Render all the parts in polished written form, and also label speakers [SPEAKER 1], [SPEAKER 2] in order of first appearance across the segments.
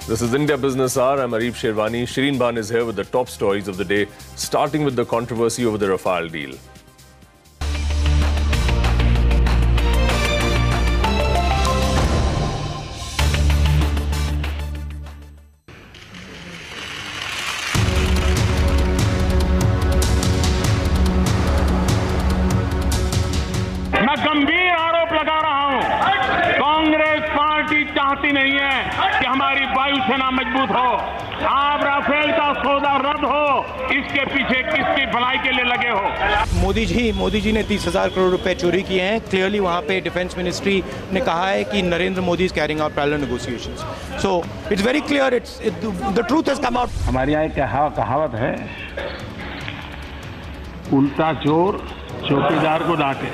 [SPEAKER 1] This is India Business Hour. I'm Arif Sherwani. Shireen Bhan is here with the top stories of the day, starting with the controversy over the Rafale deal.
[SPEAKER 2] मैं गंभीर आरोप लगा रहा हूं, Congress party चाहती नहीं है कि हमारी वायुसेना मजबूत हो। आप राफेल का सौदा रद्द हो, इसके पीछे किसकी भलाई के लिए लगे हो?
[SPEAKER 3] मोदी जी ने 30,000 करोड़ रुपए चोरी किए हैं। क्लियरली वहां पे डिफेंस मिनिस्ट्री ने कहा है कि Narendra Modi is carrying out parallel negotiations. So it's very clear, the truth has come out.
[SPEAKER 2] हमारे यहाँ एक कहावत है, उल्टा चोर चौकीदार को डांटे।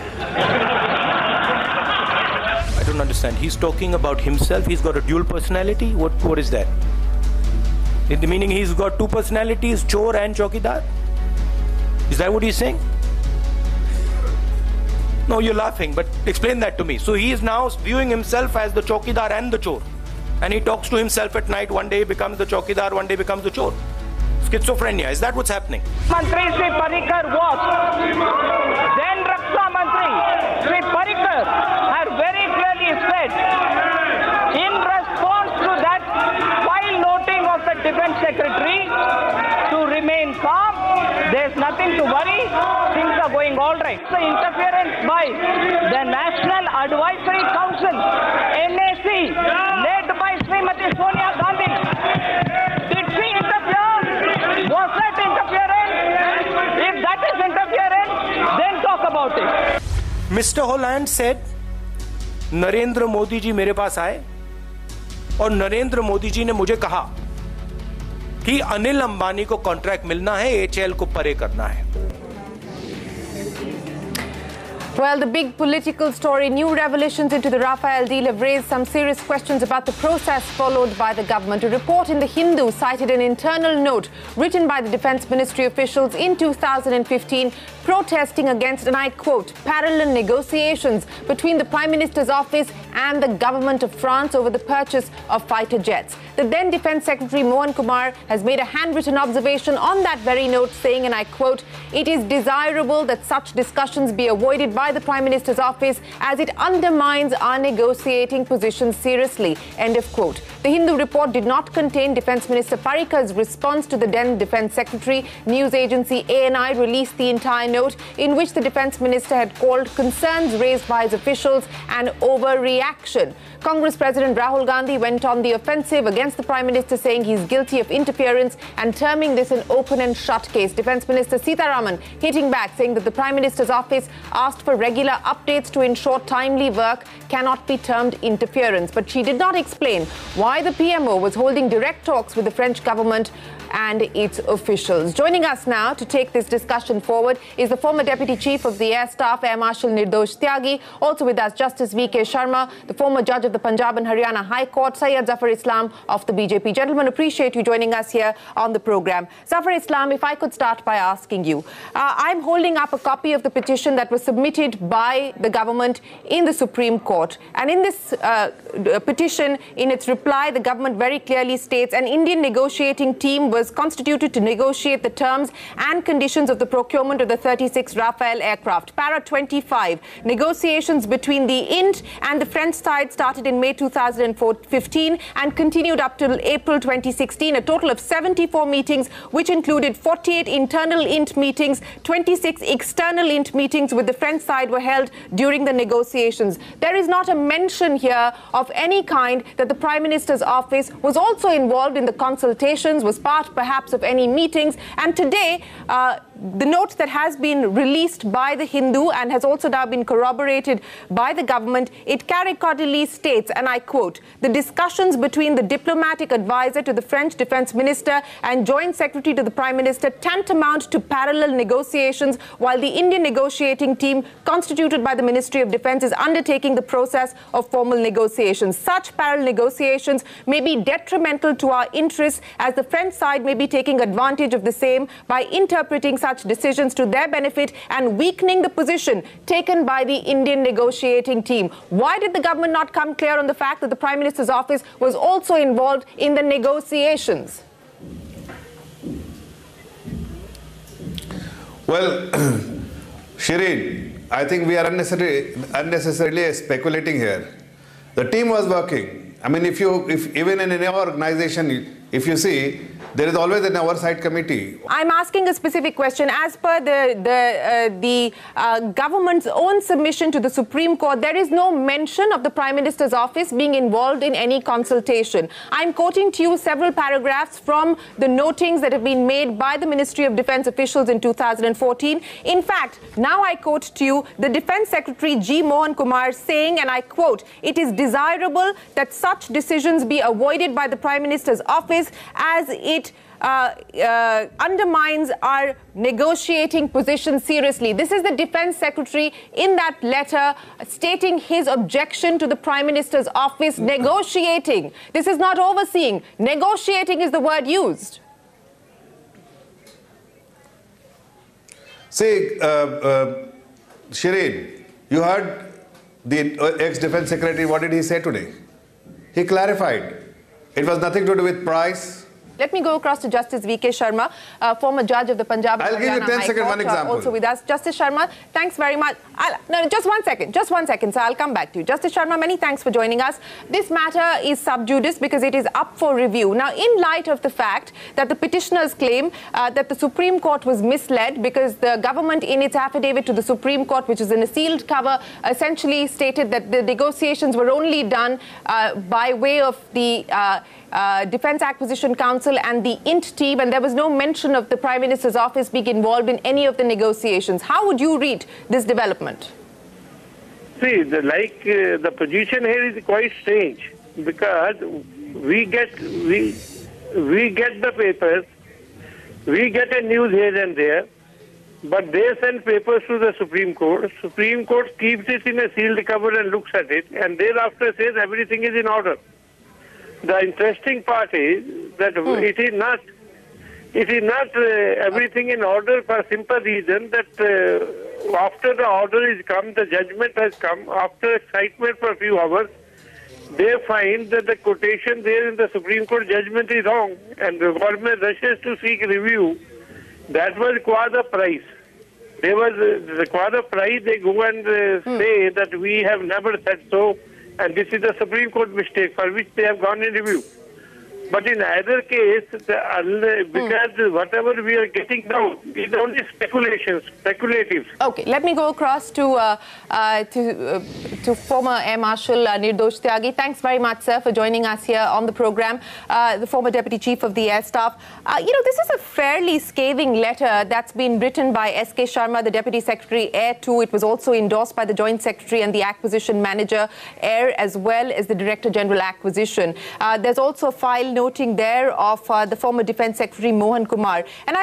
[SPEAKER 3] I don't understand. He's talking about himself. He's got a dual personality. What is that? Meaning he's got two personalities, chor and chowkidar? Is that what he's saying? No, you're laughing, but explain that to me. So he is now viewing himself as the chowkidar and the chor. And he talks to himself at night. One day he becomes the chowkidar, one day becomes the chor. Schizophrenia. Is that what's happening?
[SPEAKER 4] Mantri Sri Parikar was then Raksha Mantri. Sri Parikar had very clearly said, in response to that, while noting of the Defense Secretary to remain calm, there's nothing to worry, things are going all right. The interference by the National Advisory Council, NAC, led by Srimati Sonia Gandhi. Did she interfere? Was that interference? If that is interference, then talk about it.
[SPEAKER 3] Mr. Holland said, Narendra Modi ji मेरे पास आए और नरेंद्र मोदी जी ने मुझे कहा कि अनिल अंबानी को contract मिलना है, एचएल को परे करना है।
[SPEAKER 5] Well, the big political story, new revelations into the Rafale deal have raised some serious questions about the process followed by the government. A report in The Hindu cited an internal note written by the Defense Ministry officials in 2015 protesting against, and I quote, parallel negotiations between the Prime Minister's office and the government of France over the purchase of fighter jets. The then Defense Secretary Mohan Kumar has made a handwritten observation on that very note saying, and I quote, it is desirable that such discussions be avoided by the Prime Minister's office as it undermines our negotiating position seriously. End of quote. The Hindu report did not contain Defence Minister Parikar's response to the then Defence Secretary. News agency ANI released the entire note in which the Defence Minister had called concerns raised by his officials an overreaction. Congress President Rahul Gandhi went on the offensive against the Prime Minister, saying he's guilty of interference and terming this an open and shut case. Defence Minister Sitharaman hitting back, saying that the Prime Minister's office asked for regular updates to ensure timely work cannot be termed interference. But she did not explain why the PMO was holding direct talks with the French government and its officials. Joining us now to take this discussion forward is the former Deputy Chief of the Air Staff, Air Marshal Nirdosh Tyagi. Also with us, Justice V.K. Sharma, the former judge of the Punjab and Haryana High Court, Syed Zafar Islam of the BJP. Gentlemen, appreciate you joining us here on the program. Zafar Islam, if I could start by asking you, I'm holding up a copy of the petition that was submitted by the government in the Supreme Court. And in this petition, in its reply, the government very clearly states an Indian negotiating team was constituted to negotiate the terms and conditions of the procurement of the 36 Rafale aircraft. Para 25, negotiations between the IND and the French side started in May 2015 and continued up till April 2016. A total of 74 meetings, which included 48 internal IND meetings, 26 external IND meetings with the French side were held during the negotiations. There is not a mention here of any kind that the Prime Minister's office was also involved in the consultations, was part perhaps of any meetings. And today, the note that has been released by the Hindu and has also now been corroborated by the government, it categorically states, and I quote, the discussions between the diplomatic advisor to the French Defense Minister and Joint Secretary to the Prime Minister tantamount to parallel negotiations, while the Indian negotiating team constituted by the Ministry of Defense is undertaking the process of formal negotiations. Such parallel negotiations may be detrimental to our interests, as the French side may be taking advantage of the same by interpreting such such decisions to their benefit and weakening the position taken by the Indian negotiating team. Why did the government not come clear on the fact that the Prime Minister's office was also involved in the negotiations?
[SPEAKER 6] Well, Shireen, I think we are unnecessarily speculating here. The team was working. I mean, if even in our organization, if you see, there is always an oversight committee.
[SPEAKER 5] I'm asking a specific question. As per the government's own submission to the Supreme Court, there is no mention of the Prime Minister's office being involved in any consultation. I'm quoting to you several paragraphs from the notings that have been made by the Ministry of Defence officials in 2014. In fact, now I quote to you the Defence Secretary G. Mohan Kumar saying, and I quote, "It is desirable that such decisions be avoided by the Prime Minister's office as it undermines our negotiating position seriously." This is the Defence Secretary in that letter stating his objection to the Prime Minister's office negotiating. This is not overseeing. Negotiating is the word used.
[SPEAKER 6] See, Shireen, you heard the ex-Defence Secretary, what did he say today? He clarified. It was nothing to do with price.
[SPEAKER 5] Let me go across to Justice V.K. Sharma, former judge of the Punjab.
[SPEAKER 6] I'll give you 10 seconds, one example.
[SPEAKER 5] Also with us. Justice Sharma, thanks very much. No, just 1 second. Just 1 second, sir. I'll come back to you. Justice Sharma, many thanks for joining us. This matter is sub judice because it is up for review. Now, in light of the fact that the petitioners claim that the Supreme Court was misled because the government in its affidavit to the Supreme Court, which is in a sealed cover, essentially stated that the negotiations were only done by way of the Defence Acquisition Council and the INT team, and there was no mention of the Prime Minister's office being involved in any of the negotiations. How would you read this development?
[SPEAKER 7] See, the position here is quite strange because we get the papers, we get a news here and there, but they send papers to the Supreme Court. Supreme Court keeps it in a sealed cover and looks at it, and thereafter says everything is in order. The interesting part is that it is not everything in order for a simple reason that after the order is come, the judgment has come, after excitement for a few hours, they find that the quotation there in the Supreme Court judgment is wrong, and the government rushes to seek review. That will require the price. They will require the price. They go and say that we have never said so, and this is a Supreme Court mistake for which they have gone in review. But in either case, because whatever we are getting now is only speculative.
[SPEAKER 5] Okay, let me go across to former Air Marshal Nirdosh Tyagi. Thanks very much, sir, for joining us here on the program. The former Deputy Chief of the Air Staff. This is a fairly scathing letter that's been written by S.K. Sharma, the Deputy Secretary, Air 2. It was also endorsed by the Joint Secretary and the Acquisition Manager, Air, as well as the Director General Acquisition. There's also a file noting there of the former Defence Secretary Mohan Kumar. And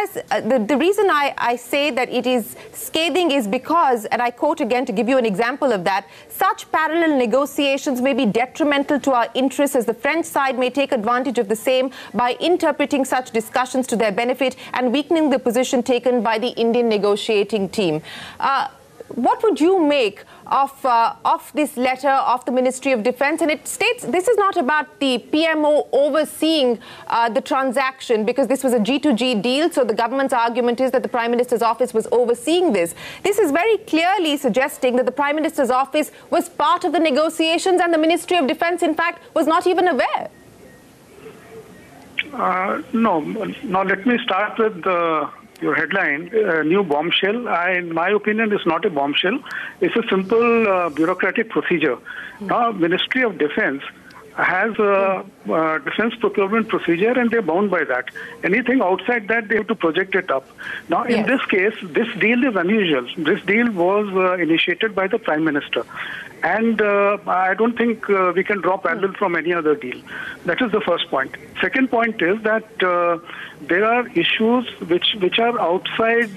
[SPEAKER 5] the reason I say that it is scathing is because, and I quote again to give you an example of that, such parallel negotiations may be detrimental to our interests as the French side may take advantage of the same by interpreting such discussions to their benefit and weakening the position taken by the Indian negotiating team. What would you make of this letter of the Ministry of Defence? And it states this is not about the PMO overseeing the transaction, because this was a G2G deal, so the government's argument is that the Prime Minister's office was overseeing this. This is very clearly suggesting that the Prime Minister's office was part of the negotiations and the Ministry of Defence, in fact, was not even aware.
[SPEAKER 8] No. Now, let me start with your headline, new bombshell. In my opinion, is not a bombshell. It's a simple bureaucratic procedure. Now, Ministry of Defence has a defence procurement procedure, and they're bound by that. Anything outside that, they have to project it up. Now, in this case, this deal is unusual. This deal was initiated by the Prime Minister. And I don't think we can draw parallel from any other deal. That is the first point. Second point is that there are issues which are outside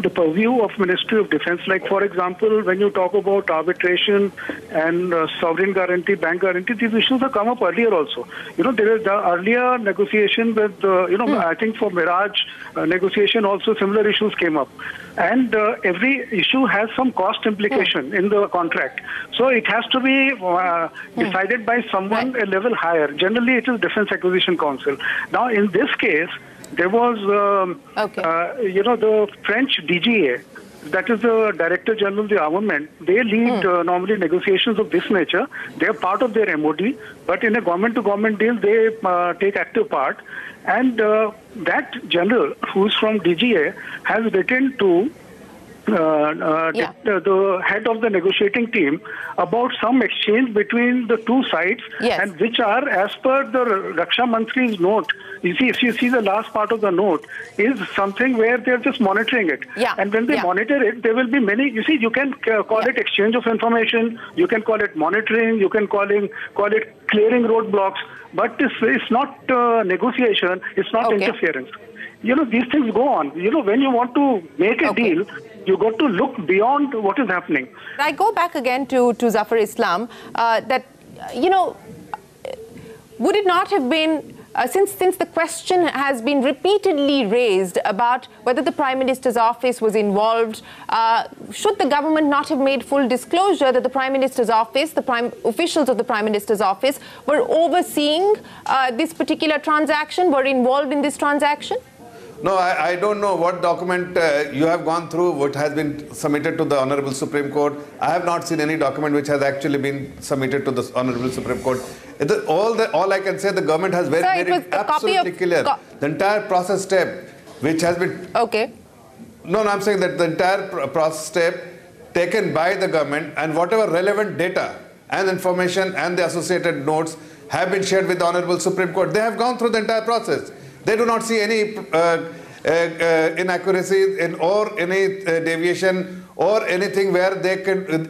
[SPEAKER 8] the purview of Ministry of Defense. Like, for example, when you talk about arbitration and sovereign guarantee, bank guarantee, these issues have come up earlier also. There is the earlier negotiation with, I think for Mirage negotiation also similar issues came up. And every issue has some cost implication in the contract. So it has to be decided by someone a level higher. Generally, it is Defense Acquisition Council. Now, in this case, there was, the French DGA, that is the Director General of the Armament. They lead normally negotiations of this nature. They are part of their MOD, but in a government-to-government deal, they take active part. And that general, who is from DGA, has written to the head of the negotiating team about some exchange between the two sides, and which are, as per the Raksha Mantri's note, you see, if you see the last part of the note, is something where they're just monitoring it. And when they monitor it, there will be many, you see, you can call it exchange of information, you can call it monitoring, you can call it clearing roadblocks, but it's not negotiation, it's not interference. These things go on. When you want to make a deal, you got to look beyond what is happening.
[SPEAKER 5] I go back again to Zafar Islam, that, would it not have been, since the question has been repeatedly raised about whether the Prime Minister's office was involved, should the government not have made full disclosure that the Prime Minister's office, officials of the Prime Minister's office were overseeing this particular transaction, were involved in this transaction?
[SPEAKER 6] No, I don't know what document you have gone through, what has been submitted to the Honorable Supreme Court. I have not seen any document which has actually been submitted to the Honorable Supreme Court. All I can say, the government has very absolutely clear. The entire process step, which has been... No, I'm saying that the entire process step taken by the government, and whatever relevant data and information and the associated notes have been shared with the Honorable Supreme Court. They have gone through the entire process. They do not see any inaccuracies or any deviation or anything where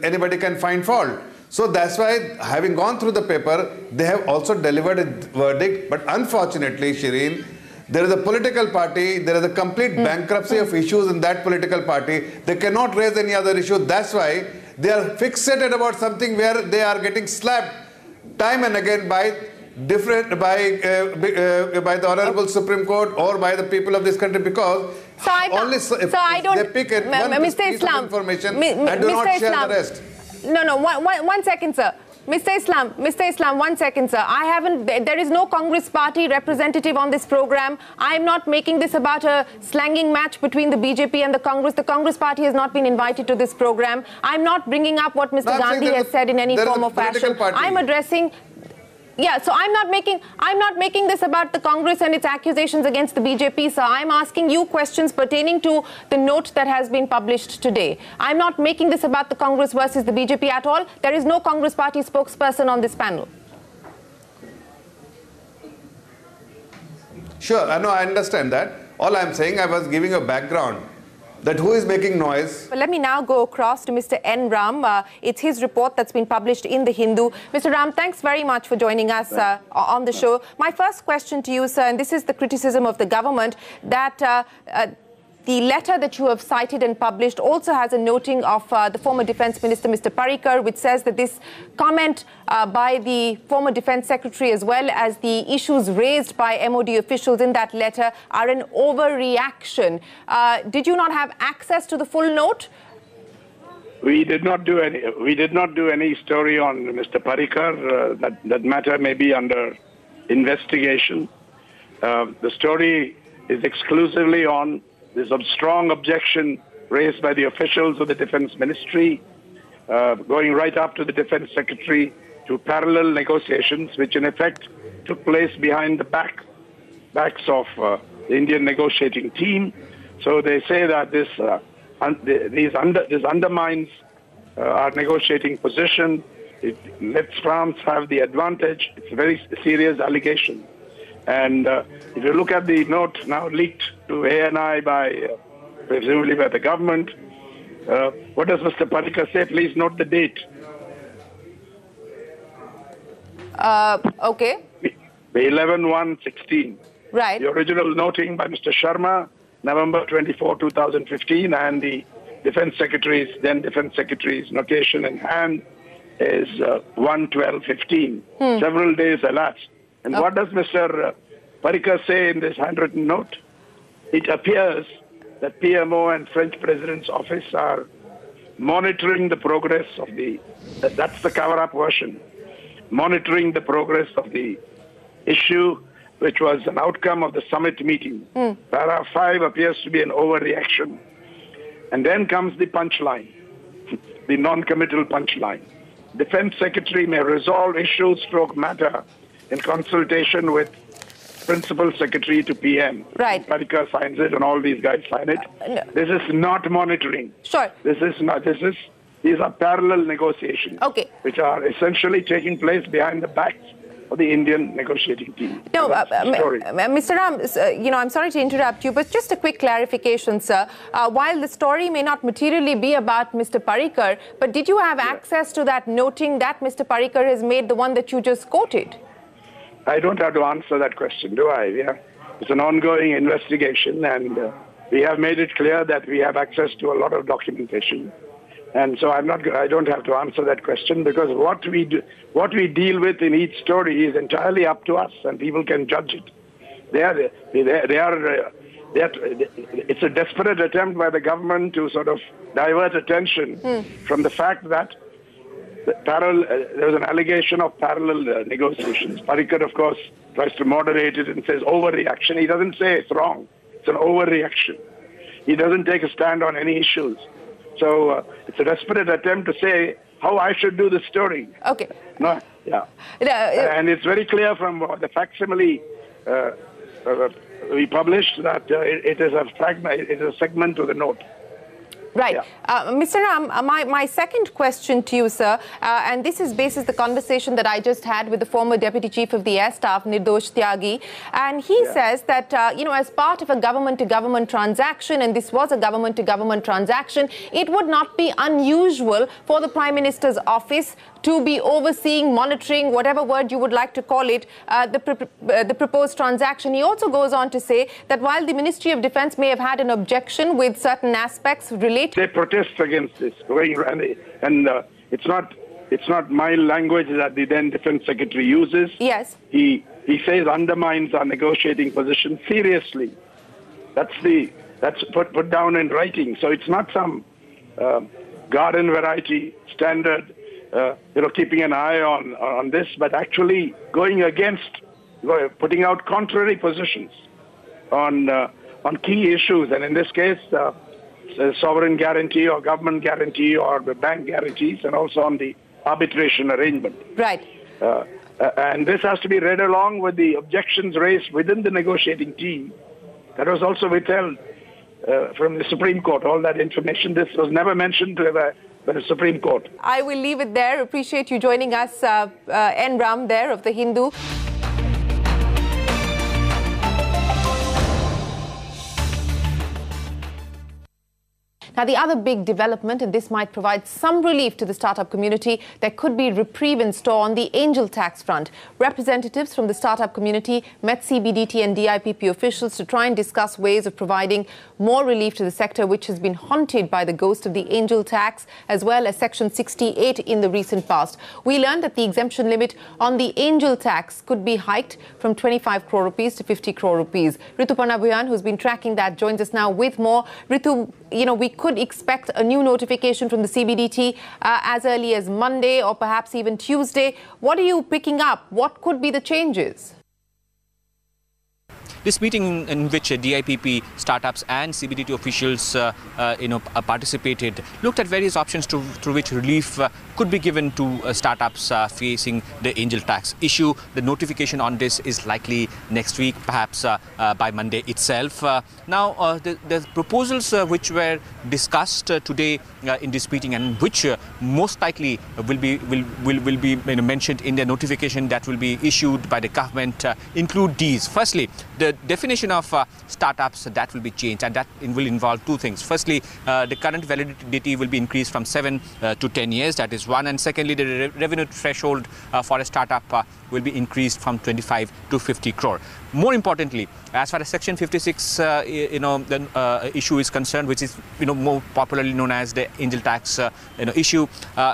[SPEAKER 6] anybody can find fault. So that's why, having gone through the paper, they have also delivered a verdict. But unfortunately, Shireen, there is a political party, there is a complete bankruptcy of issues in that political party. They cannot raise any other issue. That's why they are fixated about something where they are getting slapped time and again by the Honorable Supreme Court or by the people of this country, because they pick one piece of information and do not share the rest.
[SPEAKER 5] No, one second, sir. Mr. Islam, 1 second, sir. There is no Congress party representative on this program. I'm not making this about a slanging match between the BJP and the Congress. The Congress party has not been invited to this program. I'm not bringing up what Mr. Gandhi has said in any form or fashion. I'm addressing... Yeah, so I'm not making this about the Congress and its accusations against the BJP, sir. I'm asking you questions pertaining to the note that has been published today. I'm not making this about the Congress versus the BJP at all. There is no Congress party spokesperson on this panel.
[SPEAKER 6] Sure, I understand that. All I'm saying, I was giving a background that who is making noise.
[SPEAKER 5] Well, let me now go across to Mr. N. Ram. It's his report that's been published in The Hindu. Mr. Ram, thanks very much for joining us on the show. My first question to you, sir, and this is the criticism of the government, that the letter that you have cited and published also has a noting of the former Defence Minister, Mr. Parrikar, which says that this comment by the former Defence Secretary, as well as the issues raised by MOD officials in that letter, are an overreaction. Did you not have access to the full note?
[SPEAKER 9] We did not do any story on Mr. Parrikar. That matter may be under investigation. The story is exclusively on this strong objection raised by the officials of the Defense Ministry, going right up to the Defense Secretary, to parallel negotiations, which in effect took place behind the backs of the Indian negotiating team. So they say that this undermines our negotiating position. It lets France have the advantage. It's a very serious allegation. And if you look at the note now leaked to ANI presumably by the government, what does Mr. Parrikar say? Please note the date.
[SPEAKER 5] Okay.
[SPEAKER 9] The 11/1/16.
[SPEAKER 5] Right.
[SPEAKER 9] The original noting by Mr. Sharma November 24, 2015, and the then Defense Secretary's notation in hand is 1/12/15. Several days elapsed. And what does Mr. Parikar say in this handwritten note? It appears that PMO and French President's office are monitoring the progress of that's the cover-up version, monitoring the progress of the issue, which was an outcome of the summit meeting. Para 5 appears to be an overreaction. And then comes the punchline, the non-committal punchline. Defense Secretary may resolve issues / matter in consultation with Principal Secretary to PM.
[SPEAKER 5] Right.
[SPEAKER 9] Parikar signs it and all these guys sign it.
[SPEAKER 5] No.
[SPEAKER 9] This is not monitoring.
[SPEAKER 5] Sure.
[SPEAKER 9] These are parallel negotiations.
[SPEAKER 5] Okay.
[SPEAKER 9] Which are essentially taking place behind the backs of the Indian negotiating team.
[SPEAKER 5] No, Mr. Ram, I'm sorry to interrupt you, but just a quick clarification, sir. While the story may not materially be about Mr. Parikar, but did you have access to that noting that Mr. Parikar has made, the one that you just quoted?
[SPEAKER 9] I don't have to answer that question, do I? Yeah. It's an ongoing investigation, and we have made it clear that we have access to a lot of documentation. And so I don't have to answer that question, because what we deal with in each story is entirely up to us, and people can judge it. It's a desperate attempt by the government to sort of divert attention from the fact that there was an allegation of parallel negotiations. Parikar, of course, tries to moderate it and says overreaction. He doesn't say it's wrong. It's an overreaction. He doesn't take a stand on any issues. So it's a desperate attempt to say how I should do the story.
[SPEAKER 5] Okay.
[SPEAKER 9] No, yeah. And it's very clear from the facsimile we published that it is a segment to the note.
[SPEAKER 5] Right.
[SPEAKER 9] Yeah.
[SPEAKER 5] Mr. Ram, my second question to you, sir, and this is basis the conversation that I just had with the former Deputy Chief of the Air Staff, Nirdosh Tyagi, and he says that, as part of a government-to-government transaction, and this was a government-to-government transaction, it would not be unusual for the Prime Minister's office to be overseeing, monitoring, whatever word you would like to call it, the proposed transaction. He also goes on to say that while the Ministry of Defence may have had an objection with certain aspects related...
[SPEAKER 9] They protest against this, and it's not my language that the then Defence Secretary uses.
[SPEAKER 5] Yes.
[SPEAKER 9] He says undermines our negotiating position seriously. That's put down in writing. So it's not some garden variety standard, keeping an eye on this, but actually going against, putting out contrary positions on key issues, and in this case, sovereign guarantee or government guarantee or the bank guarantees, and also on the arbitration arrangement.
[SPEAKER 5] Right.
[SPEAKER 9] And this has to be read along with the objections raised within the negotiating team. That was also withheld from the Supreme Court. All that information, this was never mentioned to the Supreme Court.
[SPEAKER 5] I will leave it there. Appreciate you joining us, N. Ram there of The Hindu. Now, the other big development, and this might provide some relief to the startup community, there could be reprieve in store on the angel tax front. Representatives from the startup community met CBDT and DIPP officials to try and discuss ways of providing more relief to the sector, which has been haunted by the ghost of the angel tax, as well as Section 68 in the recent past. We learned that the exemption limit on the angel tax could be hiked from 25 crore rupees to 50 crore rupees. Rituparna Bhuyan, who's been tracking that, joins us now with more. Ritu, we could expect a new notification from the CBDT as early as Monday or perhaps even Tuesday. What are you picking up? What could be the changes?
[SPEAKER 10] This meeting in which DIPP, startups and CBDT officials participated looked at various options through which relief could be given to startups facing the angel tax issue. The notification on this is likely next week, perhaps by Monday itself. Now, the proposals which were discussed today in this meeting, and which most likely will be mentioned in the notification that will be issued by the government, include these. Firstly, the definition of startups that will be changed, and that will involve two things. Firstly, the current validity will be increased from 7 to 10 years. That is one. And secondly, the revenue threshold for a startup will be increased from 25 to 50 crore. More importantly, as far as Section 56, the issue is concerned, which is more popularly known as the angel tax issue,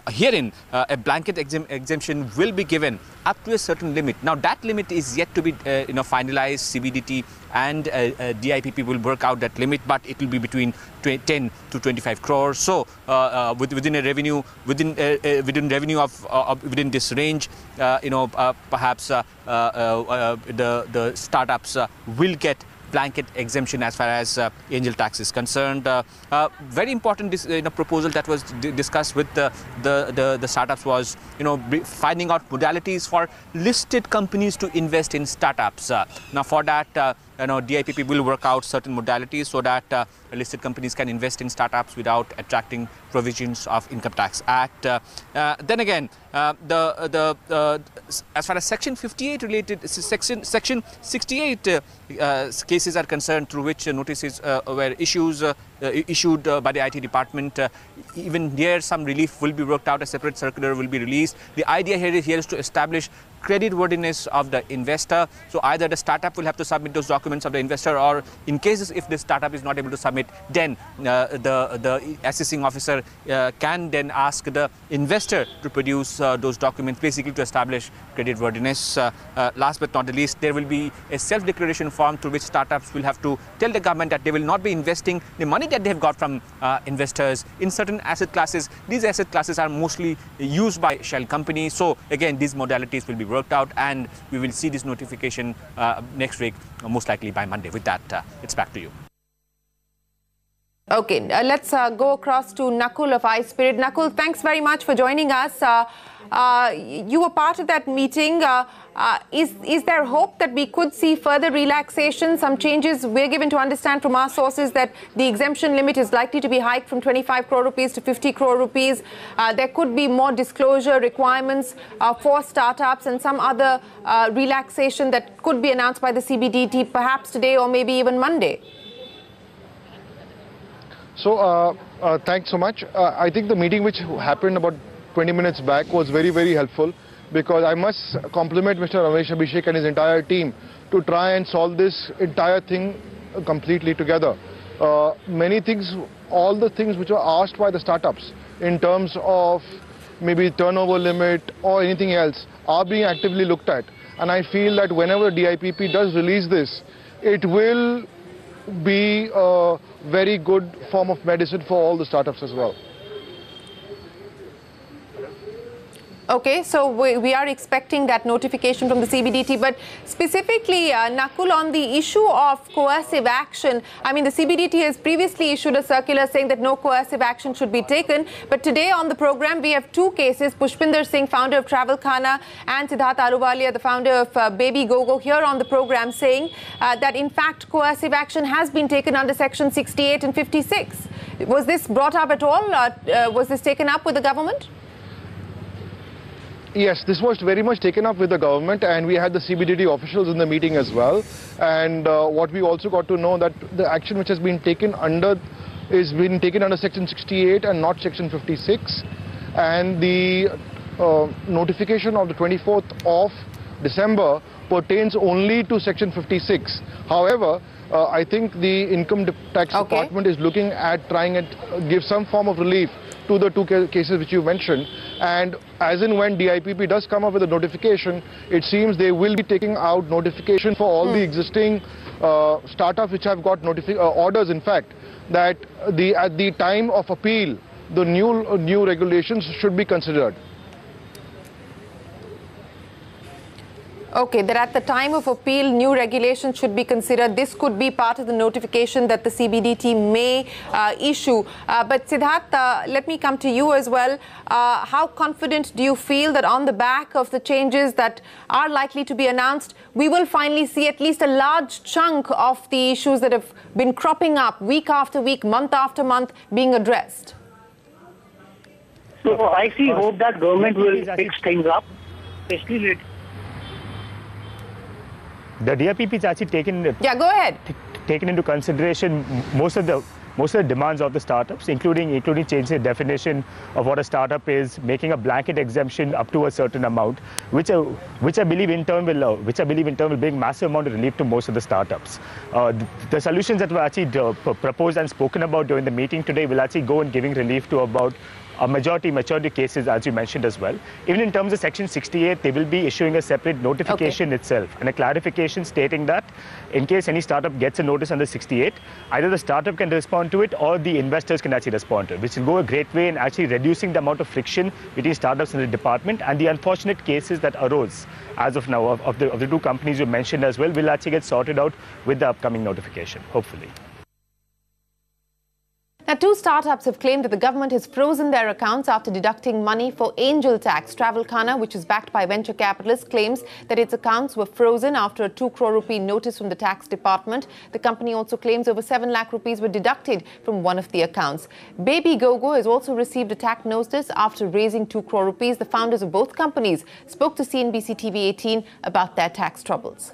[SPEAKER 10] herein a blanket exemption will be given up to a certain limit. Now that limit is yet to be finalized. CBDT and DIPP will work out that limit, but it will be between 10 to 25 crores. So within a revenue, within revenue of within this range, perhaps the startups will get blanket exemption as far as angel tax is concerned. Very important proposal that was discussed with the startups was finding out modalities for listed companies to invest in startups. Now for that DIPP will work out certain modalities so that listed companies can invest in startups without attracting provisions of Income Tax Act. Then again, as far as Section 58 related, Section 68 cases are concerned, through which notices were issued by the IT department, even here some relief will be worked out. A separate circular will be released. The idea here is to establish creditworthiness of the investor. So either the startup will have to submit those documents of the investor, or in cases if the startup is not able to submit, then the assessing officer can then ask the investor to produce those documents, basically to establish creditworthiness. Last but not the least, there will be a self-declaration form through which startups will have to tell the government that they will not be investing the money that they have got from investors in certain asset classes. These asset classes are mostly used by shell companies. So again, these modalities will be worked out, and we will see this notification next week, most likely by Monday. With that, it's back to you.
[SPEAKER 5] Okay, let's go across to Nakul of iSpirit. Nakul, thanks very much for joining us. You were part of that meeting. Is there hope that we could see further relaxation, some changes? We're given to understand from our sources that the exemption limit is likely to be hiked from 25 crore rupees to 50 crore rupees. There could be more disclosure requirements for startups and some other relaxation that could be announced by the CBDT perhaps today or maybe even Monday.
[SPEAKER 11] So thanks so much. I think the meeting which happened about 20 minutes back was very, very helpful, because I must compliment Mr. Ramesh Abhishek and his entire team to try and solve this entire thing completely together. Many things, all the things which were asked by the startups in terms of maybe turnover limit or anything else are being actively looked at. And I feel that whenever DIPP does release this, it will be a very good form of medicine for all the startups as well.
[SPEAKER 5] Okay, so we are expecting that notification from the CBDT, but specifically, Nakul, on the issue of coercive action, I mean, the CBDT has previously issued a circular saying that no coercive action should be taken, but today on the program, we have two cases, Pushpinder Singh, founder of Travel Khana, and Siddharth Aluwalia, the founder of Baby Gogo, here on the program saying that, in fact, coercive action has been taken under Section 68 and 56. Was this brought up at all? Was this taken up with the government?
[SPEAKER 11] Yes, this was very much taken up with the government, and we had the CBDT officials in the meeting as well. And what we also got to know that the action which has been taken under is being taken under Section 68 and not Section 56. And the notification of the 24th of December pertains only to Section 56. However, I think the Income Tax Department is looking at trying and give some form of relief to the two cases which you mentioned, and as and when DIPP does come up with a notification, it seems they will be taking out notification for all the existing startups which have got orders, in fact, that at the time of appeal, the new regulations should be considered.
[SPEAKER 5] Okay, that at the time of appeal, new regulations should be considered. This could be part of the notification that the CBDT may issue. But Siddharth, let me come to you as well. How confident do you feel that on the back of the changes that are likely to be announced, we will finally see at least a large chunk of the issues that have been cropping up week after week, month after month, being addressed?
[SPEAKER 12] So I see hope that government will fix things up, especially
[SPEAKER 13] the DIPP is actually taken.
[SPEAKER 5] Yeah, go ahead.
[SPEAKER 13] Taken into consideration most of the most of the demands of the startups, including changing the definition of what a startup is, making a blanket exemption up to a certain amount, which I believe in turn will bring massive amount of relief to most of the startups. The solutions that were actually proposed and spoken about during the meeting today will actually go in giving relief to about a majority cases, as you mentioned as well. Even in terms of Section 68, they will be issuing a separate notification itself and a clarification stating that in case any startup gets a notice under 68, either the startup can respond to it or the investors can actually respond to it, which will go a great way in actually reducing the amount of friction between startups and the department, and the unfortunate cases that arose as of now of the two companies you mentioned as well will actually get sorted out with the upcoming notification, hopefully.
[SPEAKER 5] Now, two startups have claimed that the government has frozen their accounts after deducting money for angel tax. Travelkhana, which is backed by venture capitalists, claims that its accounts were frozen after a 2 crore rupee notice from the tax department. The company also claims over 7 lakh rupees were deducted from one of the accounts. Baby Gogo has also received a tax notice after raising 2 crore rupees. The founders of both companies spoke to CNBC TV 18 about their tax troubles.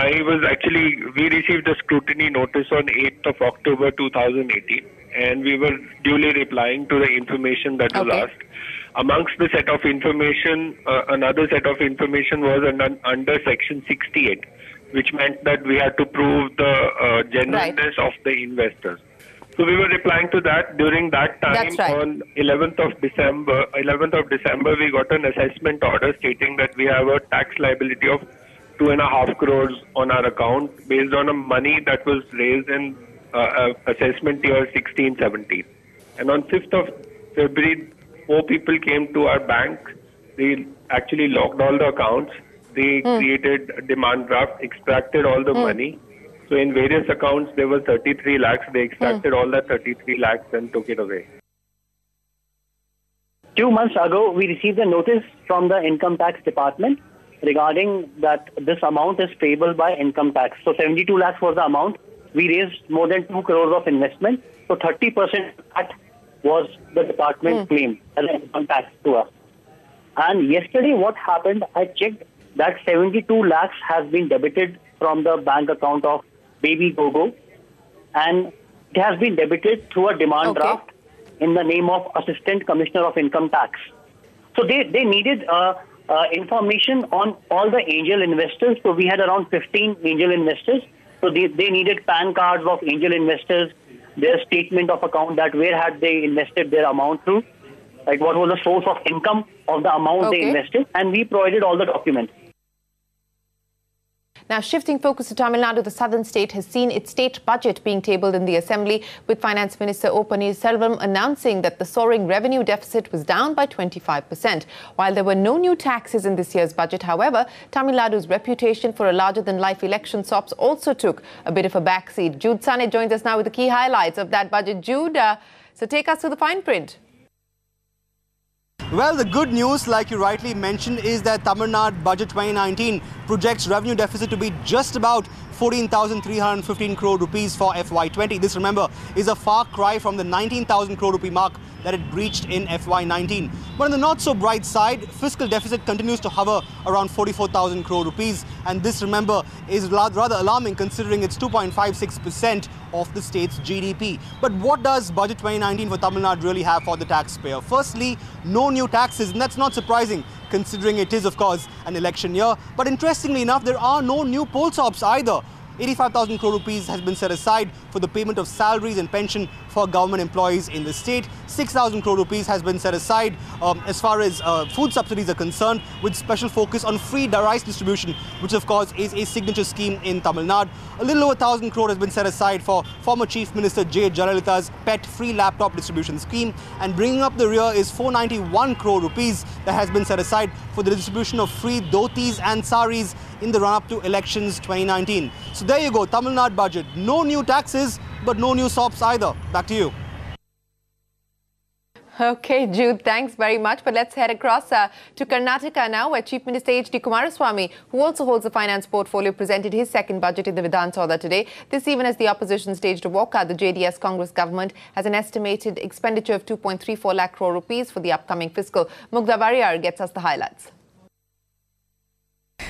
[SPEAKER 7] We received a scrutiny notice on 8th of October 2018, and we were duly replying to the information that was asked. Amongst the set of information, another set of information was under Section 68, which meant that we had to prove the genuineness of the investors. So we were replying to that. During that time, on 11th of December, we got an assessment order stating that we have a tax liability of 2.5 crores on our account based on a money that was raised in assessment year 16-17. And on 5th of February, 4 people came to our bank. They actually locked all the accounts. They created a demand draft, extracted all the money. So in various accounts, there were 33 lakhs. They extracted all that 33 lakhs and took it away.
[SPEAKER 12] 2 months ago, we received a notice from the income tax department regarding that this amount is payable by income tax. So 72 lakhs was the amount. We raised more than 2 crores of investment. So 30% of that was the department claim as an income tax to us. And yesterday what happened, I checked that 72 lakhs has been debited from the bank account of Baby Gogo, and it has been debited through a demand draft in the name of Assistant Commissioner of Income Tax. So they needed information on all the angel investors. So we had around 15 angel investors. So they needed PAN cards of angel investors, their statement of account, that where had they invested their amount through, like what was the source of income of the amount they invested, and we provided all the documents.
[SPEAKER 5] Now, shifting focus to Tamil Nadu, the southern state has seen its state budget being tabled in the assembly, with Finance Minister O. Selvam announcing that the soaring revenue deficit was down by 25%. While there were no new taxes in this year's budget, however, Tamil Nadu's reputation for a larger-than-life election SOPs also took a bit of a backseat. Jude Sane joins us now with the key highlights of that budget. Jude, so take us to the fine print.
[SPEAKER 14] Well, the good news, like you rightly mentioned, is that Tamil Nadu Budget 2019 projects revenue deficit to be just about 14,315 crore rupees for FY20. This, remember, is a far cry from the 19,000 crore rupee mark that it breached in FY19. But on the not so bright side, fiscal deficit continues to hover around 44,000 crore rupees, and this, remember, is rather alarming considering it's 2.56% of the state's GDP. But what does Budget 2019 for Tamil Nadu really have for the taxpayer? Firstly, no new taxes, and that's not surprising considering it is, of course, an election year. But interestingly enough, there are no new poll SOPs either. 85,000 crore rupees has been set aside for the payment of salaries and pension for government employees in the state. 6,000 crore rupees has been set aside as far as food subsidies are concerned, with special focus on free rice distribution, which of course is a signature scheme in Tamil Nadu. A little over 1,000 crore has been set aside for former Chief Minister J. Jayalalitha's pet free laptop distribution scheme. And bringing up the rear is 491 crore rupees that has been set aside for the distribution of free dhotis and saris in the run-up to elections 2019. So there you go, Tamil Nadu budget. No new taxes, but no new SOPs either. Back to you.
[SPEAKER 5] Okay, Jude, thanks very much. But let's head across to Karnataka now, where Chief Minister H.D. Kumaraswamy, who also holds a finance portfolio, presented his second budget in the Vidhan Sabha today. This even as the opposition staged a walkout. The JDS Congress government has an estimated expenditure of 2.34 lakh crore rupees for the upcoming fiscal. Mugdha Bariyar gets us the highlights.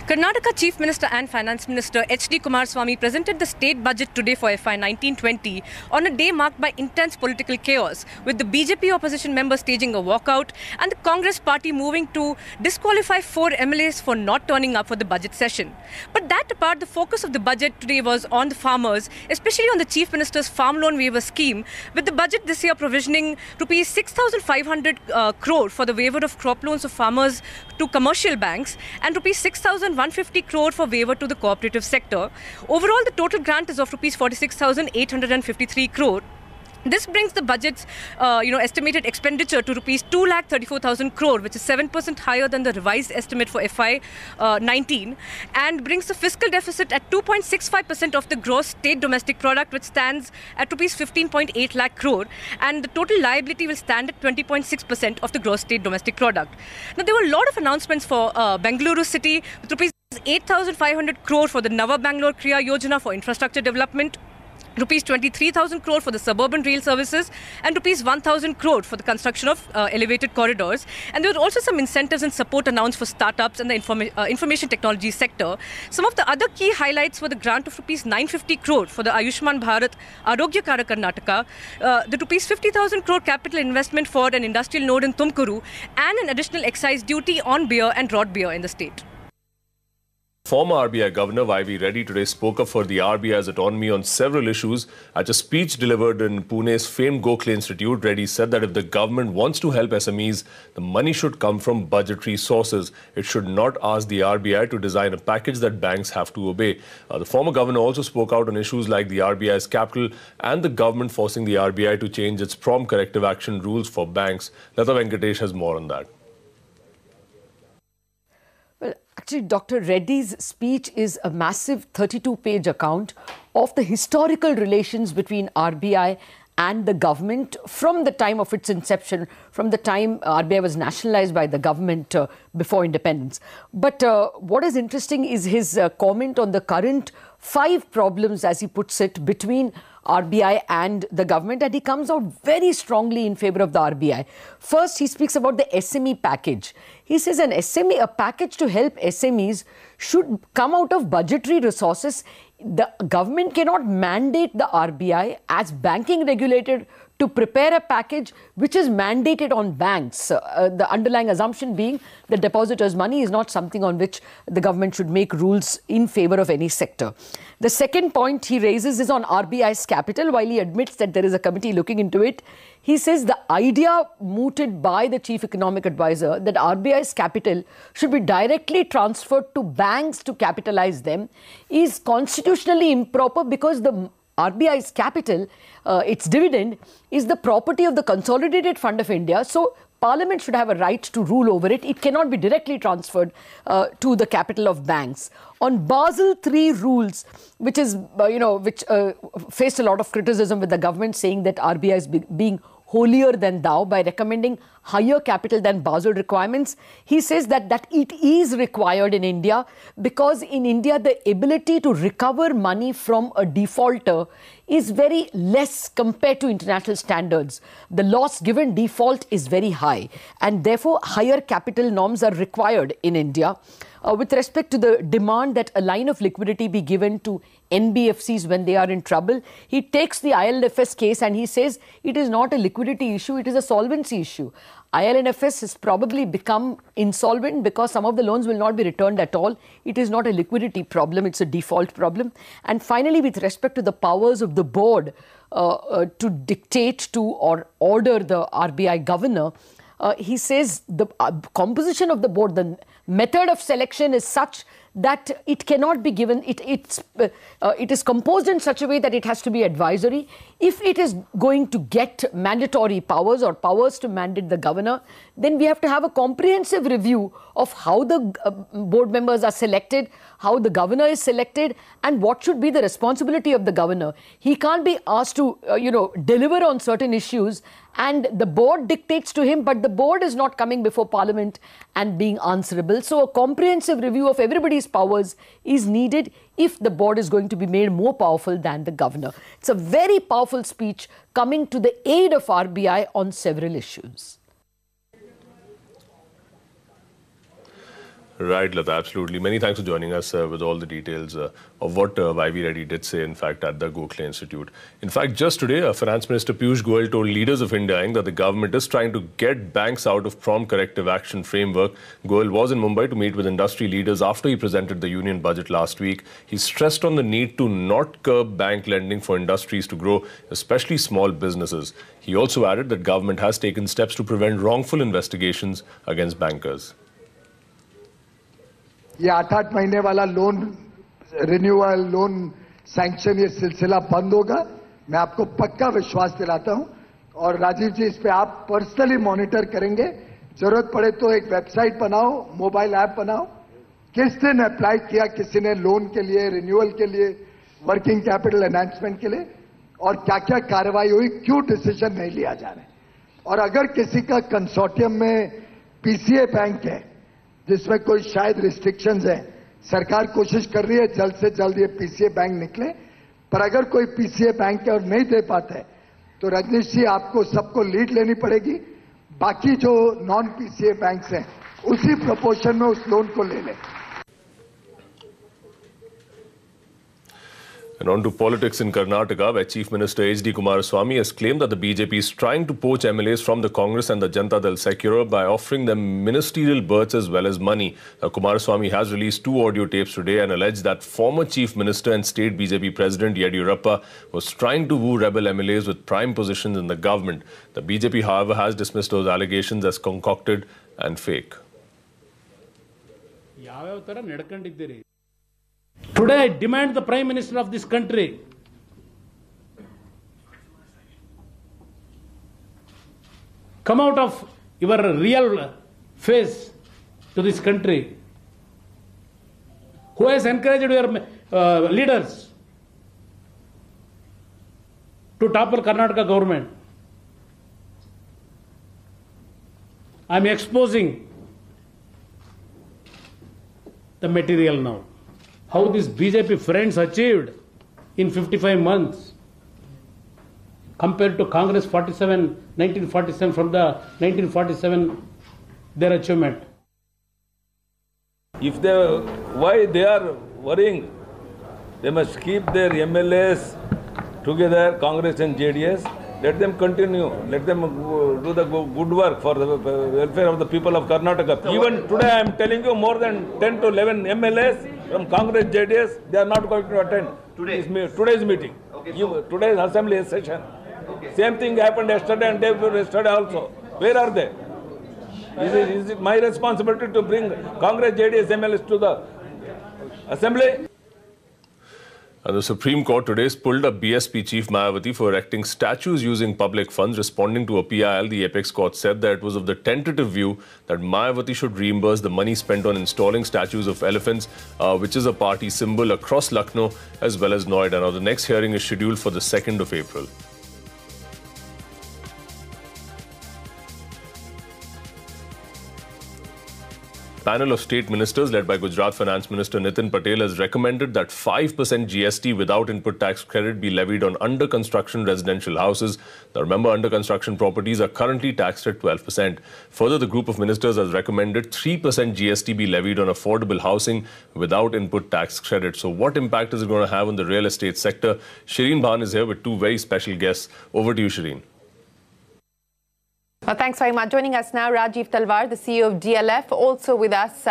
[SPEAKER 15] Karnataka Chief Minister and Finance Minister H.D. Kumaraswamy presented the state budget today for FY 1920 on a day marked by intense political chaos, with the BJP opposition members staging a walkout and the Congress party moving to disqualify 4 MLAs for not turning up for the budget session. But that apart, the focus of the budget today was on the farmers, especially on the Chief Minister's farm loan waiver scheme, with the budget this year provisioning rupees 6,500 crore for the waiver of crop loans of farmers to commercial banks and rupees 6,150 crore for waiver to the cooperative sector. Overall, the total grant is of rupees 46,853 crore. This brings the budget's estimated expenditure to rupees 2,34,000 crore, which is 7% higher than the revised estimate for FY 19, and brings the fiscal deficit at 2.65% of the gross state domestic product, which stands at rupees 15.8 lakh crore, and the total liability will stand at 20.6% of the gross state domestic product. Now, there were a lot of announcements for Bengaluru city, with rupees 8,500 crore for the Nava Bangalore Kriya Yojana for infrastructure development, rupees 23,000 crore for the suburban rail services, and rupees 1,000 crore for the construction of elevated corridors. And there were also some incentives and support announced for startups and the information technology sector. Some of the other key highlights were the grant of rupees 950 crore for the Ayushman Bharat Arogya Kara Karnataka, the rupees 50,000 crore capital investment for an industrial node in Tumkuru, and an additional excise duty on beer and rot beer in the state.
[SPEAKER 1] Former RBI Governor Y.V. Reddy today spoke up for the RBI's autonomy on several issues. At a speech delivered in Pune's famed Gokhale Institute, Reddy said that if the government wants to help SMEs, the money should come from budgetary sources. It should not ask the RBI to design a package that banks have to obey. The former governor also spoke out on issues like the RBI's capital and the government forcing the RBI to change its prompt corrective action rules for banks. Lata Venkatesh has more on that.
[SPEAKER 16] Actually, Dr. Reddy's speech is a massive 32-page account of the historical relations between RBI and the government from the time of its inception, from the time RBI was nationalized by the government before independence. But what is interesting is his comment on the current 5 problems, as he puts it, between RBI and the government, and he comes out very strongly in favor of the RBI. First, he speaks about the SME package. He says a package to help SMEs should come out of budgetary resources. The government cannot mandate the RBI as banking regulator to prepare a package which is mandated on banks. The underlying assumption being the depositor's money is not something on which the government should make rules in favor of any sector. The second point he raises is on RBI's capital. While he admits that there is a committee looking into it, he says the idea mooted by the chief economic advisor that RBI's capital should be directly transferred to banks to capitalize them is constitutionally improper, because the RBI's capital, its dividend, is the property of the Consolidated Fund of India. So Parliament should have a right to rule over it. It cannot be directly transferred to the capital of banks. On Basel III rules, which faced a lot of criticism with the government saying that RBI is being holier than thou by recommending higher capital than Basel requirements. He says that it is required in India, because in India the ability to recover money from a defaulter is very less compared to international standards. The loss given default is very high, and therefore higher capital norms are required in India. With respect to the demand that a line of liquidity be given to NBFCs when they are in trouble, he takes the IL&FS case and he says it is not a liquidity issue, it is a solvency issue. IL&FS has probably become insolvent because some of the loans will not be returned at all. It is not a liquidity problem, it's a default problem. And finally, with respect to the powers of the board to dictate to or order the RBI governor, he says the composition of the board, the method of selection is such that it cannot be given, it is composed in such a way that it has to be advisory. If it is going to get mandatory powers or powers to mandate the governor, then we have to have a comprehensive review of how the board members are selected, how the governor is selected, and what should be the responsibility of the governor. He can't be asked to, deliver on certain issues and the board dictates to him, but the board is not coming before Parliament and being answerable. So a comprehensive review of everybody's powers is needed if the board is going to be made more powerful than the governor. It's a very powerful speech coming to the aid of RBI on several issues.
[SPEAKER 1] Right, Lata, absolutely. Many thanks for joining us with all the details of what YV Reddy did say, in fact, at the Gokhale Institute. In fact, just today, Finance Minister Piyush Goyal told leaders of India that the government is trying to get banks out of prompt corrective action framework. Goyal was in Mumbai to meet with industry leaders after he presented the union budget last week. He stressed on the need to not curb bank lending for industries to grow, especially small businesses. He also added that government has taken steps to prevent wrongful investigations against bankers.
[SPEAKER 17] ये 8-8 महीने वाला loan renewal loan sanction ये सिलसिला बंद होगा। मैं आपको पक्का विश्वास दिलाता हूं और राजीव जी इस पे आप पर्सनली मॉनिटर करेंगे। जरूरत पड़े तो एक वेबसाइट बनाओ, मोबाइल ऐप बनाओ, किसने अप्लाई किया, किसी ने लोन के लिए, रिन्यूअल के लिए, वर्किंग कैपिटल एनहांसमेंट के लिए और क्या क्या कार्रवाई हुई, क्यों डिसीजन नहीं लिया जा रहा है। और अगर किसी का कंसोर्टियम में पीसीए बैंक है जिसमें कोई शायद रिस्ट्रिक्शंस हैं, सरकार कोशिश कर रही है जल्द से जल्द ये पीसीए बैंक निकले, पर अगर कोई पीसीए बैंक है और नहीं दे पाता है तो रजनीश जी आपको सबको लीड लेनी पड़ेगी, बाकी जो नॉन पीसीए बैंक्स हैं उसी प्रोपोर्शन में उस लोन को ले लें।
[SPEAKER 1] And on to politics in Karnataka, where Chief Minister H.D. Kumaraswamy has claimed that the BJP is trying to poach MLAs from the Congress and the Janata Dal secular by offering them ministerial berths as well as money. Now, Kumaraswamy has released 2 audio tapes today and alleged that former Chief Minister and State BJP President Yediyurappa was trying to woo rebel MLAs with prime positions in the government. The BJP, however, has dismissed those allegations as concocted and fake.
[SPEAKER 18] Today I demand the Prime Minister of this country come out of your real face to this country. Who has encouraged your leaders to topple Karnataka government? I am exposing the material now. How these BJP friends achieved in 55 months compared to Congress 1947 from the 1947 their achievement.
[SPEAKER 19] If why they are worrying, they must keep their MLAs together, Congress and JDS. Let them continue. Let them do the good work for the welfare of the people of Karnataka. Even today I am telling you more than 10 to 11 MLAs from Congress, JDS, they are not going to attend today's meeting. Okay, today's assembly session. Okay. Same thing happened yesterday and day before yesterday also. Where are they? Is it my responsibility to bring Congress, JDS, MLAs to the assembly?
[SPEAKER 1] And the Supreme Court today pulled up BSP Chief Mayawati for erecting statues using public funds. Responding to a PIL, the Apex Court said that it was of the tentative view that Mayawati should reimburse the money spent on installing statues of elephants, which is a party symbol, across Lucknow as well as Noida. Now, the next hearing is scheduled for the 2nd of April. A panel of state ministers led by Gujarat Finance Minister Nitin Patel has recommended that 5% GST without input tax credit be levied on under-construction residential houses. Now, remember, under-construction properties are currently taxed at 12%. Further, the group of ministers has recommended 3% GST be levied on affordable housing without input tax credit. So what impact is it going to have on the real estate sector? Shireen Bhan is here with 2 very special guests. Over to you, Shireen.
[SPEAKER 5] Well, thanks very much. Joining us now, Rajiv Talwar, the CEO of DLF. Also with us,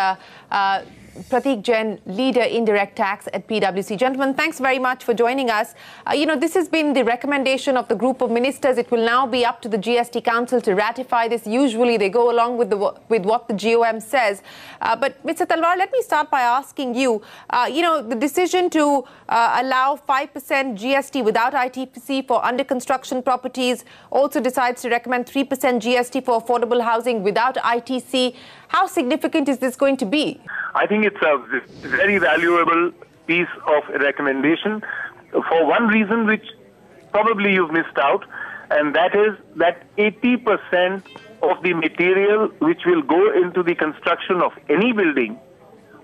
[SPEAKER 5] Prateek Jain, leader indirect tax at PwC. Gentlemen, thanks very much for joining us. This has been the recommendation of the group of ministers. It will now be up to the GST Council to ratify this. Usually they go along with what the GOM says. But Mr. Talwar, let me start by asking you, the decision to allow 5% GST without ITC for under construction properties, also decides to recommend 3% GST for affordable housing without ITC. How significant is this going to be?
[SPEAKER 20] I think it's a very valuable piece of recommendation for one reason which probably you've missed out, and that is that 80% of the material which will go into the construction of any building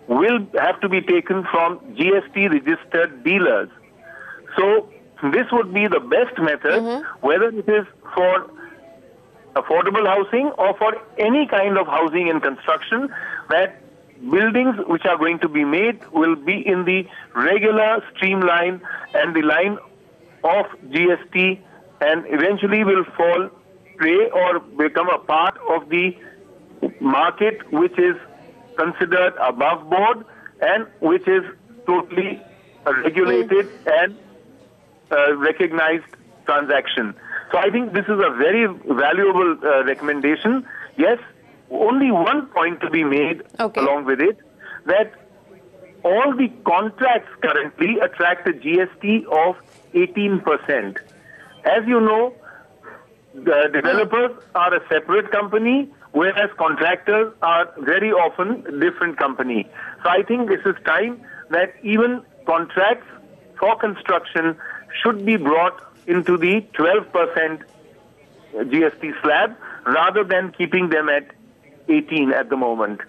[SPEAKER 20] will have to be taken from GST registered dealers. So this would be the best method, whether it is for affordable housing or for any kind of housing and construction, that buildings which are going to be made will be in the regular streamline and the line of GST, and eventually will fall prey or become a part of the market which is considered above board and which is totally regulated and recognized transaction. So I think this is a very valuable recommendation. Yes, only one point to be made along with it, that all the contracts currently attract a GST of 18%. As you know, the developers are a separate company, whereas contractors are very often a different company. So I think this is time that even contracts for construction should be brought into the 12% GST slab rather than keeping them at 18 at the moment.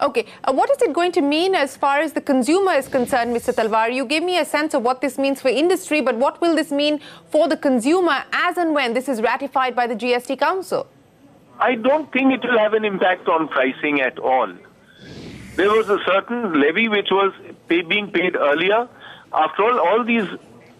[SPEAKER 5] Okay, what is it going to mean as far as the consumer is concerned, Mr. Talwar? You gave me a sense of what this means for industry, but what will this mean for the consumer as and when this is ratified by the GST Council?
[SPEAKER 20] I don't think it will have an impact on pricing at all. There was a certain levy which was being paid earlier. After all these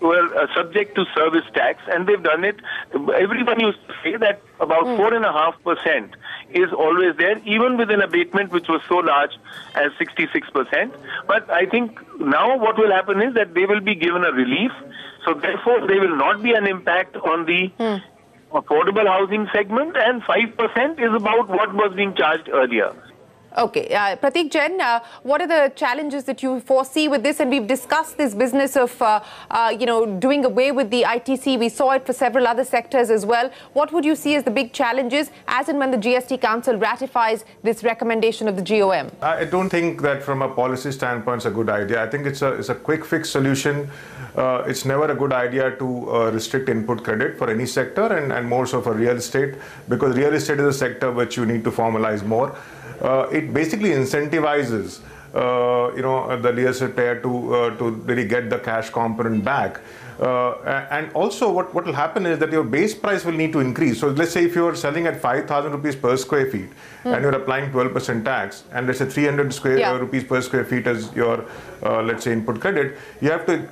[SPEAKER 20] were subject to service tax, and they've done it. Everyone used to say that about 4.5% is always there, even with an abatement which was so large as 66%. But I think now what will happen is that they will be given a relief. So therefore, there will not be an impact on the affordable housing segment, and 5% is about what was being charged earlier.
[SPEAKER 5] Okay, Prateek Jain, what are the challenges that you foresee with this? And we've discussed this business of, doing away with the ITC. We saw it for several other sectors as well. What would you see as the big challenges as and when the GST Council ratifies this recommendation of the GOM?
[SPEAKER 6] I don't think that from a policy standpoint it's a good idea. I think it's a quick fix solution. It's never a good idea to restrict input credit for any sector, and more so for real estate, because real estate is a sector which you need to formalize more. It basically incentivizes, the real estate player to really get the cash component back. And also what will happen is that your base price will need to increase. So let's say if you're selling at 5,000 rupees per square feet and you're applying 12% tax, and let's say 300 rupees per square feet as your, let's say, input credit, you have to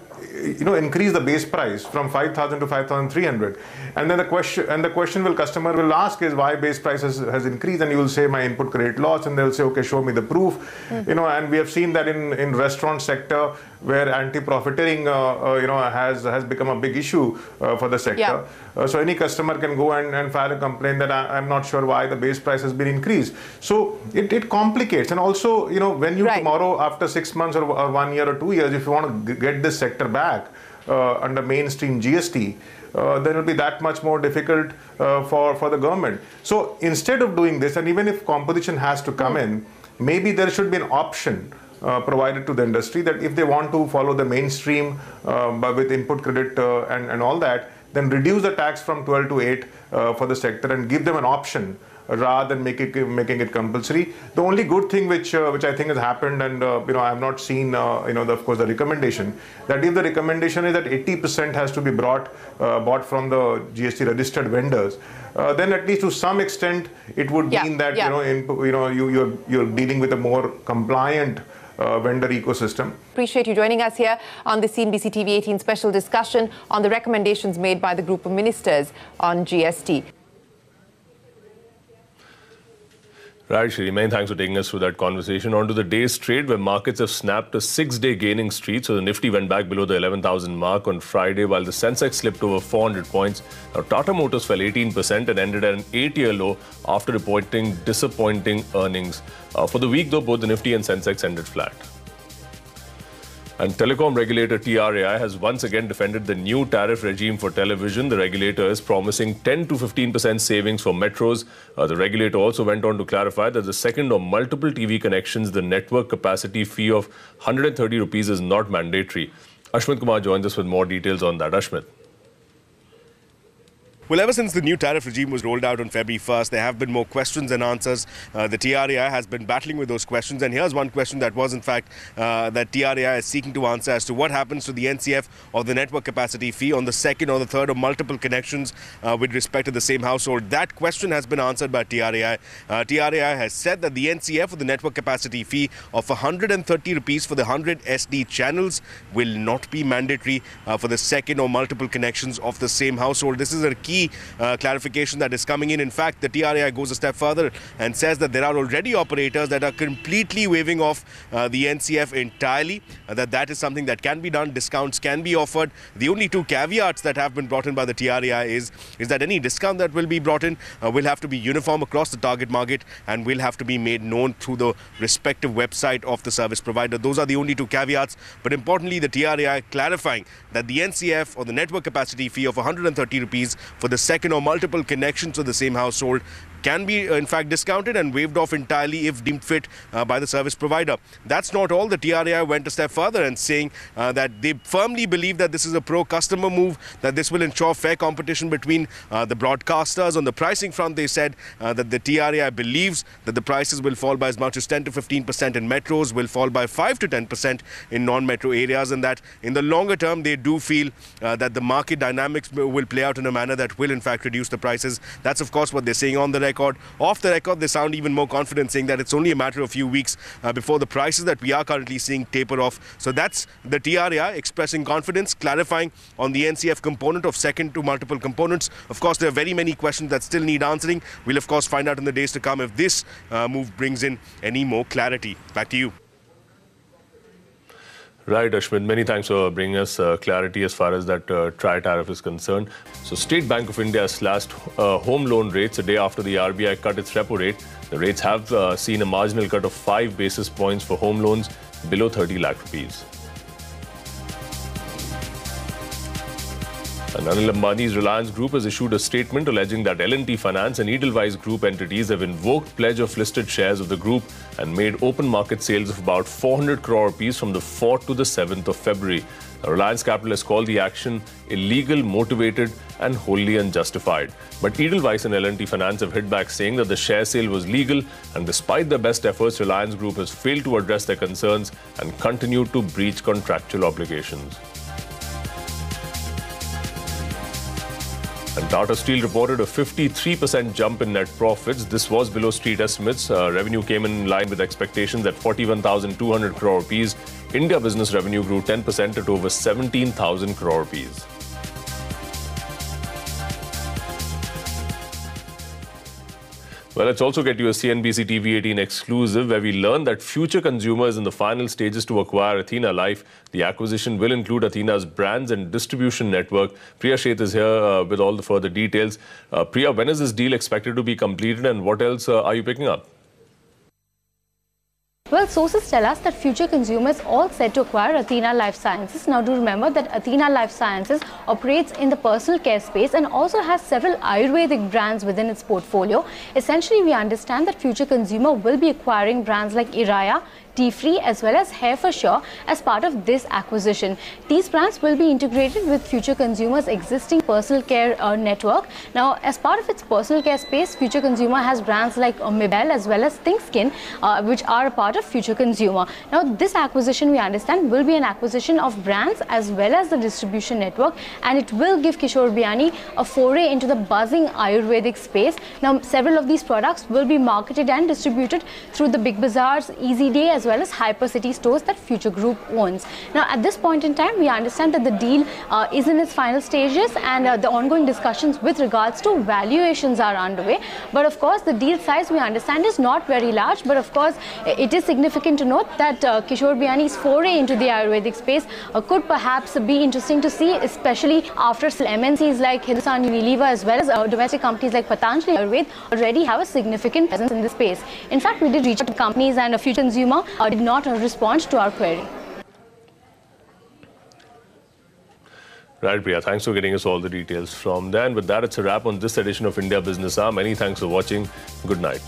[SPEAKER 6] increase the base price from 5,000 to 5,300, and then the question customer will ask is why base price has increased, and you will say my input credit loss, and they will say okay, show me the proof. And we have seen that in restaurant sector where anti-profiteering has become a big issue for the sector. So any customer can go and file a complaint that I'm not sure why the base price has been increased. So it complicates. And also, when you tomorrow, after 6 months or 1 year or 2 years, if you want to get this sector back under mainstream GST, then it will be that much more difficult for the government. So instead of doing this, and even if composition has to come in, maybe there should be an option provided to the industry that if they want to follow the mainstream but with input credit and all that, then reduce the tax from 12 to 8 for the sector and give them an option rather than making it compulsory. The only good thing which I think has happened, and I have not seen of course the recommendation, that if the recommendation is that 80% has to be bought from the GST registered vendors, then at least to some extent it would mean that you're dealing with a more compliant vendor ecosystem.
[SPEAKER 5] Appreciate you joining us here on the CNBC TV 18 special discussion on the recommendations made by the group of ministers on GST.
[SPEAKER 1] Right, Shri, many thanks for taking us through that conversation. On to the day's trade, where markets have snapped a 6-day gaining streak. So the Nifty went back below the 11,000 mark on Friday, while the Sensex slipped over 400 points. Now, Tata Motors fell 18% and ended at an 8-year low after reporting disappointing earnings. For the week, though, both the Nifty and Sensex ended flat. And telecom regulator TRAI has once again defended the new tariff regime for television. The regulator is promising 10 to 15% savings for metros. The regulator also went on to clarify that the second or multiple TV connections, the network capacity fee of 130 rupees is not mandatory. Ashmit Kumar joins us with more details on that. Ashmit.
[SPEAKER 21] Well, ever since the new tariff regime was rolled out on February 1st, there have been more questions than answers. The TRAI has been battling with those questions, and here's one question that was, in fact, that TRAI is seeking to answer as to what happens to the NCF or the network capacity fee on the second or the third or multiple connections with respect to the same household. That question has been answered by TRAI. TRAI has said that the NCF or the network capacity fee of 130 rupees for the 100 SD channels will not be mandatory for the second or multiple connections of the same household. This is a key clarification that is coming in. In fact, the TRAI goes a step further and says that there are already operators that are completely waiving off the NCF entirely, that is something that can be done. Discounts can be offered. The only two caveats that have been brought in by the TRAI is that any discount that will be brought in will have to be uniform across the target market and will have to be made known through the respective website of the service provider. Those are the only two caveats. But importantly, the TRAI clarifying that the NCF or the network capacity fee of 130 rupees for the second or multiple connections to the same household can be in fact discounted and waived off entirely if deemed fit by the service provider. That's not all. The TRAI went a step further and saying that they firmly believe that this is a pro-customer move, that this will ensure fair competition between the broadcasters. On the pricing front, they said that the TRAI believes that the prices will fall by as much as 10 to 15% in metros, will fall by 5 to 10% in non-metro areas, and that in the longer term they do feel that the market dynamics will play out in a manner that will in fact reduce the prices. That's of course what they're saying on the record. Off the record, they sound even more confident, saying that it's only a matter of a few weeks before the prices that we are currently seeing taper off. So that's the TRAI expressing confidence, clarifying on the NCF component of second to multiple components. Of course, there are very many questions that still need answering. We'll of course find out in the days to come if this move brings in any more clarity. Back to you.
[SPEAKER 1] Right, Ashmit, many thanks for bringing us clarity as far as that tri-tariff is concerned. So State Bank of India slashed home loan rates a day after the RBI cut its repo rate. The rates have seen a marginal cut of 5 basis points for home loans below 30 lakh rupees. And Anil Ambani's Reliance Group has issued a statement alleging that L&T Finance and Edelweiss Group entities have invoked pledge of listed shares of the group and made open market sales of about 400 crore rupees from the 4th to the 7th of February. Reliance Capital has called the action illegal, motivated and wholly unjustified. But Edelweiss and L&T Finance have hit back, saying that the share sale was legal, and despite their best efforts, Reliance Group has failed to address their concerns and continued to breach contractual obligations. And Tata Steel reported a 53% jump in net profits. This was below street estimates. Revenue came in line with expectations at 41,200 crore rupees. India business revenue grew 10% at over 17,000 crore rupees. Well, let's also get you a CNBC TV 18 exclusive where we learn that future consumers in the final stages to acquire Athena Life. The acquisition will include Athena's brands and distribution network. Priya Sheth is here with all the further details. Priya, when is this deal expected to be completed and what else are you picking up?
[SPEAKER 22] Well, sources tell us that future consumers all set to acquire Athena Life Sciences. Now, do remember that Athena Life Sciences operates in the personal care space and also has several Ayurvedic brands within its portfolio. Essentially, we understand that future consumer will be acquiring brands like Iraya, Tea-Free as well as Hair for Sure as part of this acquisition. These brands will be integrated with future consumers' existing personal care network. Now, as part of its personal care space, future consumer has brands like Mibel as well as Think Skin, which are a part of future consumer. Now, this acquisition, we understand, will be an acquisition of brands as well as the distribution network, and it will give Kishore Biani a foray into the buzzing Ayurvedic space. Now, several of these products will be marketed and distributed through the Big Bazaars, Easy Day as well as Hypercity stores that Future Group owns. Now, at this point in time, we understand that the deal is in its final stages and the ongoing discussions with regards to valuations are underway. But of course, the deal size we understand is not very large, but of course, it is significant to note that Kishore Biani's foray into the Ayurvedic space could perhaps be interesting to see, especially after MNCs like Hindustan Unilever as well as domestic companies like Patanjali Ayurved already have a significant presence in this space. In fact, we did reach out to companies and a future consumer did not respond to our query.
[SPEAKER 1] Right, Priya. Thanks for getting us all the details from there. And with that, it's a wrap on this edition of India Business Hour. Many thanks for watching. Good night.